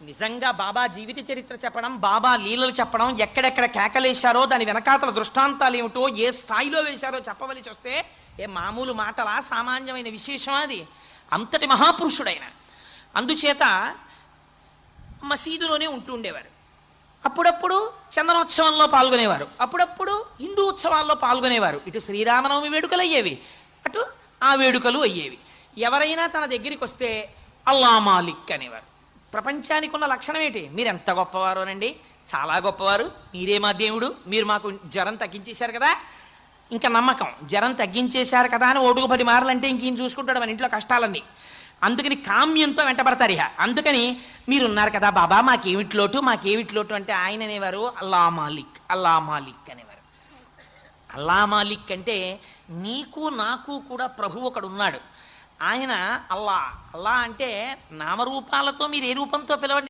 నిజంగా బాబా జీవిత చరిత్ర చెప్పడం, బాబా లీలలు చెప్పడం, ఎక్కడెక్కడ కేకలేశారో దాని వెనకాతల దృష్టాంతాలు ఏమిటో, ఏ స్థాయిలో వేశారో చెప్పవలసి వస్తే ఏ మామూలు మాటలా, సామాన్యమైన విశేషం అది. అంతటి మహాపురుషుడైన. అందుచేత మసీదులోనే ఉంటూ ఉండేవారు. అప్పుడప్పుడు చందనోత్సవంలో పాల్గొనేవారు, అప్పుడప్పుడు హిందూ ఉత్సవాల్లో పాల్గొనేవారు. ఇటు శ్రీరామనవమి వేడుకలు అయ్యేవి, అటు ఆ వేడుకలు అయ్యేవి. ఎవరైనా తన దగ్గరికి వస్తే అల్లా మాలిక్ అనేవారు. ప్రపంచానికి ఉన్న లక్షణం ఏంటి? మీరు ఎంత గొప్పవారోనండి, చాలా గొప్పవారు, మీరే మా దేవుడు, మీరు మాకు జ్వరం తగ్గించేశారు కదా, ఇంకా నమ్మకం. జ్వరం తగ్గించేశారు కదా అని ఓటుకు 10 మార్లు అంటే ఇంకేం చూసుకుంటాడు మన ఇంట్లో కష్టాలన్నీ. అందుకని కామ్యంతో వెంటబడతారు. ఇహ అందుకని మీరున్నారు కదా బాబా, మాకేమిట్లోటు అంటే ఆయన అనేవారు అల్లా మాలిక్, అల్లా మాలిక్ అనేవారు. అల్లా మాలిక్ అంటే నీకు నాకు కూడా ప్రభు ఒకడు ఉన్నాడు. ఆయన అల్లా. అల్లా అంటే నామరూపాలతో మీరు ఏ రూపంతో పిలవండి,